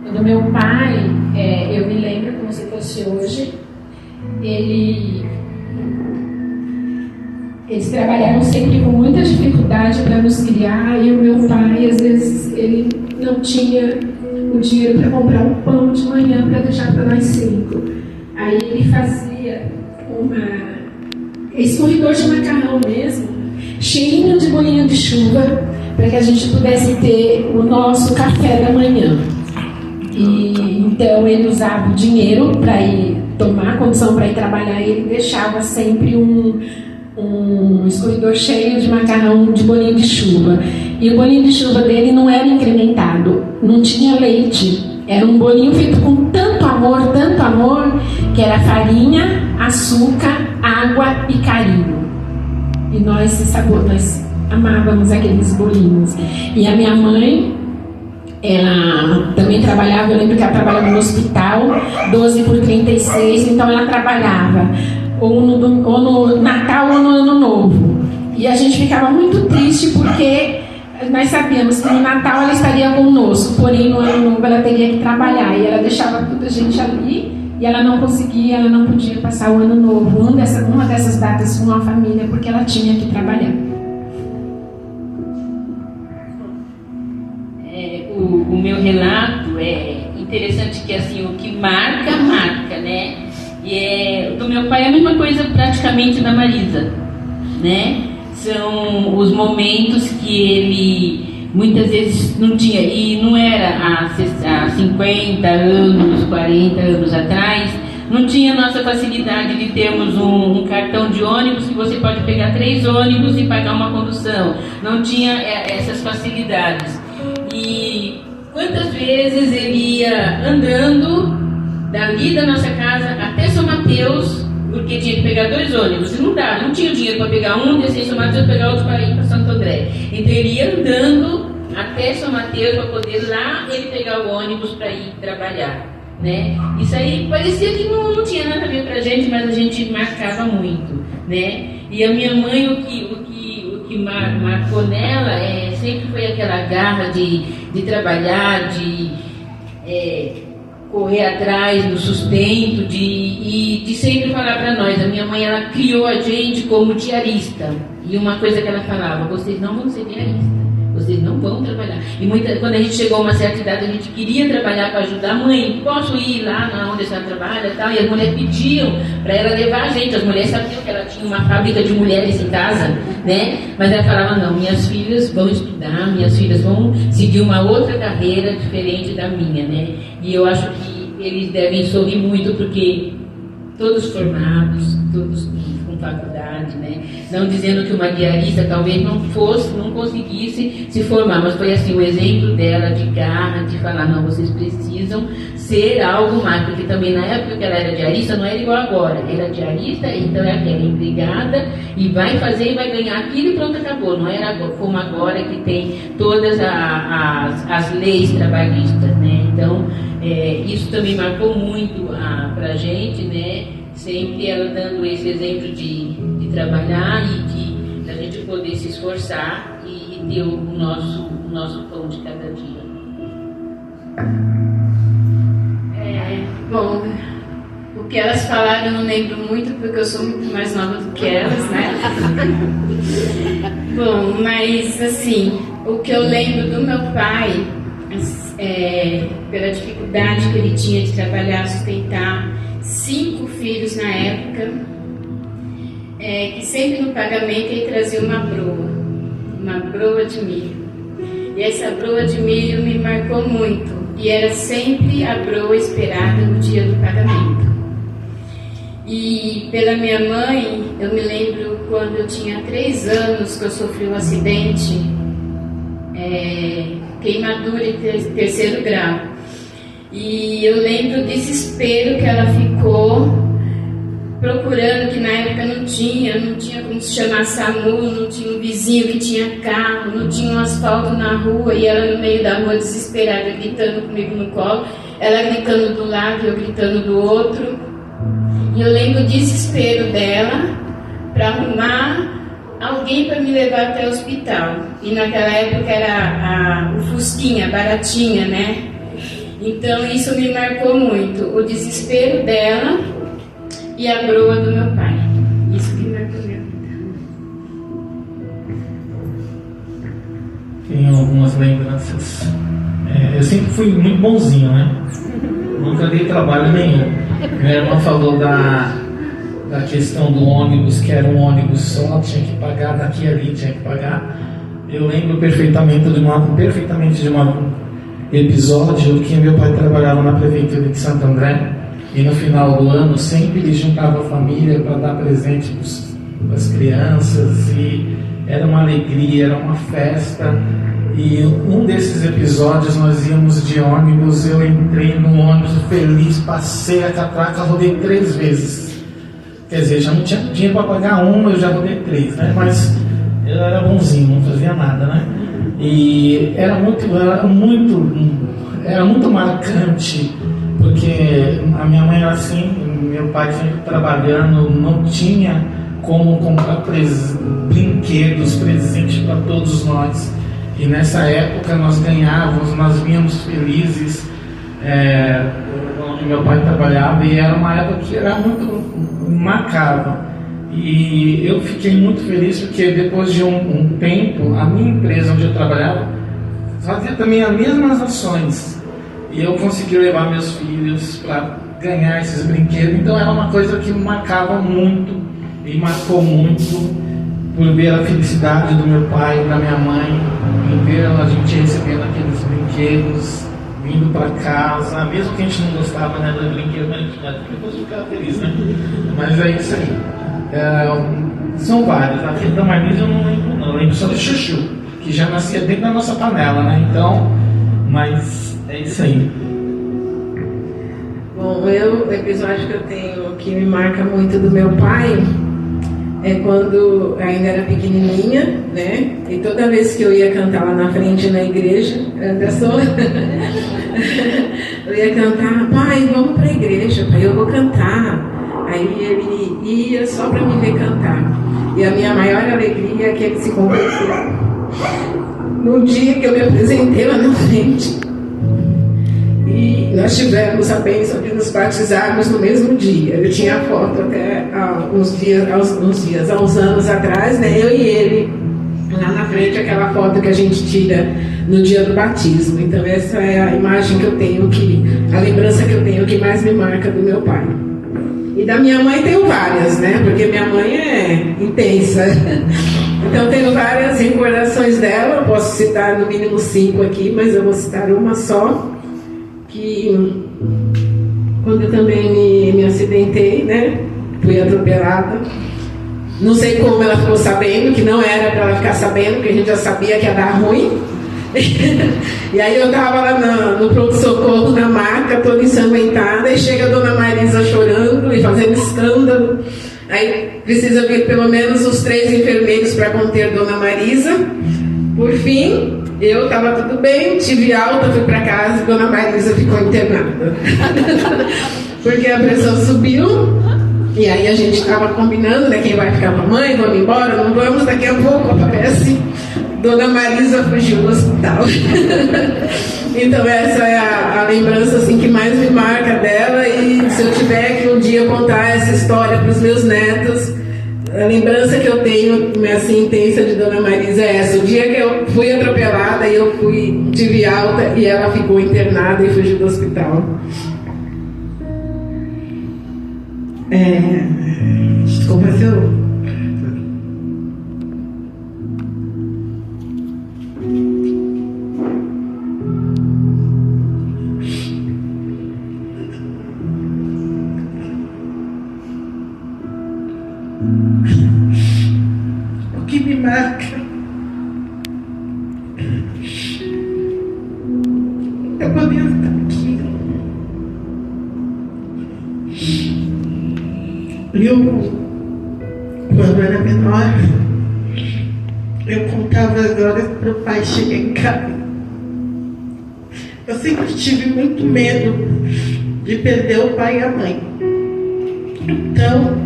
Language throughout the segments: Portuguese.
Do meu pai, eu me lembro como se fosse hoje. Eles trabalharam sempre com muita dificuldade para nos criar, e o meu pai, às vezes, ele não tinha o dinheiro para comprar um pão de manhã para deixar para nós 5. Aí ele fazia esse corredor de macarrão mesmo, cheinho de bolinho de chuva, para que a gente pudesse ter o nosso café da manhã. E então ele usava o dinheiro para ir tomar condição para ir trabalhar, e ele deixava sempre um escorredor cheio de macarrão de bolinho de chuva. E o bolinho de chuva dele não era incrementado, não tinha leite, era um bolinho feito com tanto amor, que era farinha, açúcar, água e carinho. E nós amávamos aqueles bolinhos. E a minha mãe, ela também trabalhava, eu lembro que ela trabalhava no hospital, 12/36, então ela trabalhava ou no Natal ou no Ano Novo. E a gente ficava muito triste porque nós sabíamos que no Natal ela estaria conosco, porém no Ano Novo ela teria que trabalhar, e ela deixava toda a gente ali, e ela não podia passar o Ano Novo, uma dessas datas com a família, porque ela tinha que trabalhar. O meu relato é interessante, que assim, o que marca, né? E do meu pai é a mesma coisa praticamente da Marisa, né? São os momentos que ele muitas vezes não tinha, e não era há 50 anos, 40 anos atrás, não tinha a nossa facilidade de termos um cartão de ônibus que você pode pegar 3 ônibus e pagar uma condução. Não tinha essas facilidades. E quantas vezes ele ia andando dali da nossa casa até São Mateus, porque tinha que pegar 2 ônibus, e não dava, não tinha dinheiro para pegar um, descer em São Mateus e pegar outro para ir para Santo André. Então ele ia andando até São Mateus para poder lá ele pegar o ônibus para ir trabalhar, né? Isso aí parecia que não tinha nada a ver para a gente, mas a gente marcava muito, né? E a minha mãe, o que marcou nela sempre foi aquela garra de trabalhar, de correr atrás do sustento, de sempre falar para nós. A minha mãe, ela criou a gente como diarista, e uma coisa que ela falava: vocês não vão ser diaristas, vocês não vão trabalhar. E quando a gente chegou a uma certa idade, a gente queria trabalhar para ajudar a mãe. Posso ir lá onde ela trabalha e tal? E as mulheres pediam para ela levar a gente. As mulheres sabiam que ela tinha uma fábrica de mulheres em casa, né? Mas ela falava: não, minhas filhas vão estudar, minhas filhas vão seguir uma outra carreira diferente da minha, né? E eu acho que eles devem sorrir muito, porque todos formados, todos com faculdade, né? Não dizendo que uma diarista talvez não conseguisse se formar, mas foi assim o exemplo dela de garra, de falar: não, vocês precisam ser algo mais, porque também na época que ela era diarista não era igual agora. Era diarista, então é aquela empregada, e vai fazer e vai ganhar aquilo e pronto, acabou. Não era como agora, que tem todas as leis trabalhistas, né? Então isso também marcou muito para a gente, né? Sempre ela dando esse exemplo de trabalhar e de a gente poder se esforçar e ter o nosso pão de cada dia. Bom, o que elas falaram eu não lembro muito, porque eu sou muito mais nova do que elas, né? Bom, mas assim, o que eu lembro do meu pai, pela dificuldade que ele tinha de trabalhar, sustentar 5 filhos na época, que sempre no pagamento ele trazia uma broa de milho. E essa broa de milho me marcou muito, e era sempre a broa esperada no dia do pagamento. E pela minha mãe, eu me lembro quando eu tinha 3 anos que eu sofri um acidente, queimadura em 3º grau. E eu lembro o desespero que ela ficou procurando, que na época não tinha como se chamar SAMU, não tinha um vizinho que tinha carro, não tinha um asfalto na rua, e ela no meio da rua desesperada, gritando comigo no colo, ela gritando do lado e eu gritando do outro. E eu lembro o desespero dela para arrumar alguém para me levar até o hospital. E naquela época era o Fusquinha, baratinha, né? Então isso me marcou muito, o desespero dela e a broa do meu pai. Isso que marcou minha vida. Tenho algumas lembranças. Eu sempre fui muito bonzinho, né? Nunca dei trabalho nenhum. Minha irmã falou da questão do ônibus, que era um ônibus só, tinha que pagar daqui e ali, tinha que pagar. Eu lembro perfeitamente de um episódio que meu pai trabalhava na prefeitura de Santo André, e no final do ano sempre ele juntava a família para dar presente para as crianças, e era uma alegria, era uma festa. E um desses episódios nós íamos de ônibus, eu entrei no ônibus feliz, passei a catraca, rodei 3 vezes. Quer dizer, já não tinha dinheiro para pagar uma, eu já rodei 3, né? Mas eu era bonzinho, não fazia nada, né? E era muito marcante, porque a minha mãe era assim, meu pai sempre trabalhando, não tinha como comprar brinquedos, presentes para todos nós. E nessa época nós ganhávamos, nós vínhamos felizes, onde meu pai trabalhava, e era uma época que era muito macabra. E eu fiquei muito feliz porque depois de um tempo, a minha empresa onde eu trabalhava fazia também as mesmas ações. E eu consegui levar meus filhos para ganhar esses brinquedos. Então era uma coisa que me marcava muito e marcou muito, por ver a felicidade do meu pai e da minha mãe, em ver a gente recebendo aqueles brinquedos, vindo para casa, mesmo que a gente não gostava, né, do brinquedo, mas depois ficava feliz, né? Mas é isso aí. São vários. Aqui da Marlise eu não lembro, não. Eu lembro só do Chuchu, que já nascia dentro da nossa panela, né? Então, mas é isso aí. Bom, o episódio que eu tenho que me marca muito do meu pai é quando ainda era pequenininha, né? E toda vez que eu ia cantar lá na frente na igreja, eu ia cantar, pai, vamos para a igreja, pai, eu vou cantar. Aí ele ia só para me ver cantar. E a minha maior alegria é que ele se converteu. No dia que eu me apresentei lá na frente, e nós tivemos a bênção de nos batizarmos no mesmo dia. Eu tinha a foto até há uns anos atrás, né? Eu e ele, lá na frente, aquela foto que a gente tira no dia do batismo. Então essa é a imagem que eu tenho, a lembrança que eu tenho que mais me marca do meu pai. E da minha mãe tenho várias, né? Porque minha mãe é intensa. Então tenho várias recordações dela. Eu posso citar no mínimo 5 aqui, mas eu vou citar uma só. Que quando eu também me acidentei, né? Fui atropelada. Não sei como ela ficou sabendo, que não era para ela ficar sabendo, porque a gente já sabia que ia dar ruim. E aí eu estava lá no pronto-socorro, na maca, toda ensanguentada, e chega a dona Marisa chorando e fazendo escândalo. Aí precisa vir pelo menos os 3 enfermeiros para conter dona Marisa. Por fim, eu estava tudo bem, tive alta, fui para casa e dona Marisa ficou internada. Porque a pressão subiu. E aí a gente estava combinando, né, quem vai ficar com a mãe, vamos embora, não vamos, daqui a pouco aparece dona Marisa fugiu do hospital. Então essa é a lembrança assim, que mais me marca dela. E se eu tiver que um dia contar essa história para os meus netos, a lembrança que eu tenho assim, intensa de dona Marisa é essa: o dia que eu fui atropelada e eu tive alta e ela ficou internada e fugiu do hospital. Desculpa se eu... O que me marca é poder estar aqui. Eu, quando era menor, eu contava as horas para o pai chegar em casa. Eu sempre tive muito medo de perder o pai e a mãe. Então,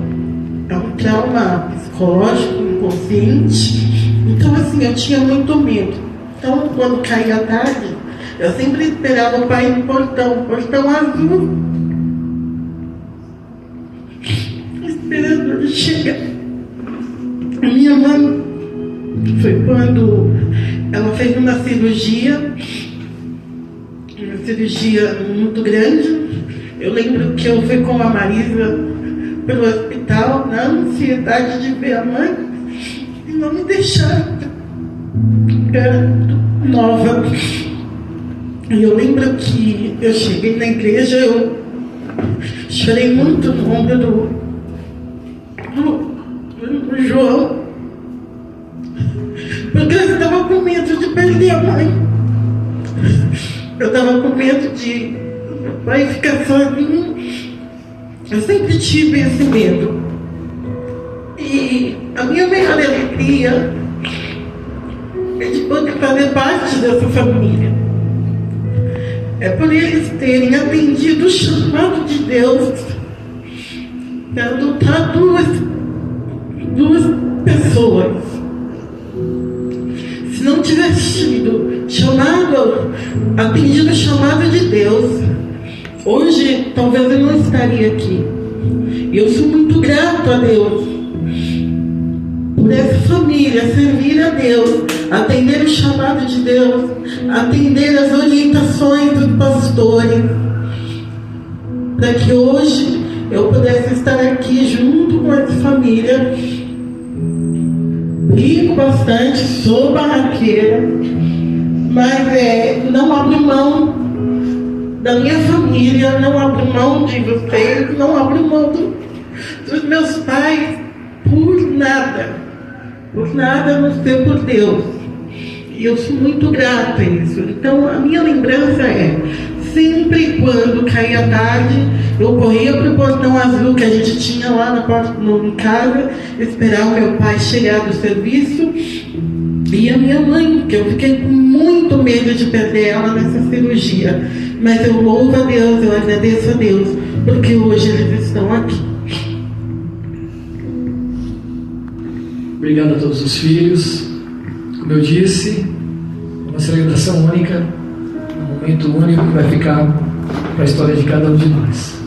é um trauma psicológico, inconsciente. Então, assim, eu tinha muito medo. Então, quando caía a tarde, Eu sempre esperava o pai no portão azul, esperando ele chegar. A minha mãe foi quando ela fez uma cirurgia muito grande. Eu lembro que eu fui com a Marisa pelo hospital, na ansiedade de ver a mãe, e não me deixaram. Era nova. E eu lembro que eu cheguei na igreja, eu chorei muito no ombro do João, porque eu estava com medo de perder a mãe. Eu estava com medo de o pai ficar sozinho. Eu sempre tive esse medo. E a minha maior alegria é de poder fazer parte dessa família. É por eles terem atendido o chamado de Deus para adotar duas pessoas. Se não tivesse tido atendido o chamado de Deus, hoje talvez eu não estaria aqui. E eu sou muito grato a Deus por essa família, servir a Deus, atender o chamado de Deus, atender as orientações dos pastores, para que hoje eu pudesse estar aqui junto com essa família. Brigo bastante, sou barraqueira, mas não abro mão da minha família, não abro mão de vocês, não abro mão dos meus pais por nada a não ser por Deus. E eu sou muito grata a isso. Então a minha lembrança é, sempre quando caía tarde, eu corria para o portão azul que a gente tinha lá na porta em casa, esperar o meu pai chegar do serviço, e a minha mãe, que eu fiquei com muito medo de perder ela nessa cirurgia. Mas eu louvo a Deus, eu agradeço a Deus, porque hoje eles estão aqui. Obrigado a todos os filhos. Como eu disse, uma celebração única, um momento único que vai ficar para a história de cada um de nós.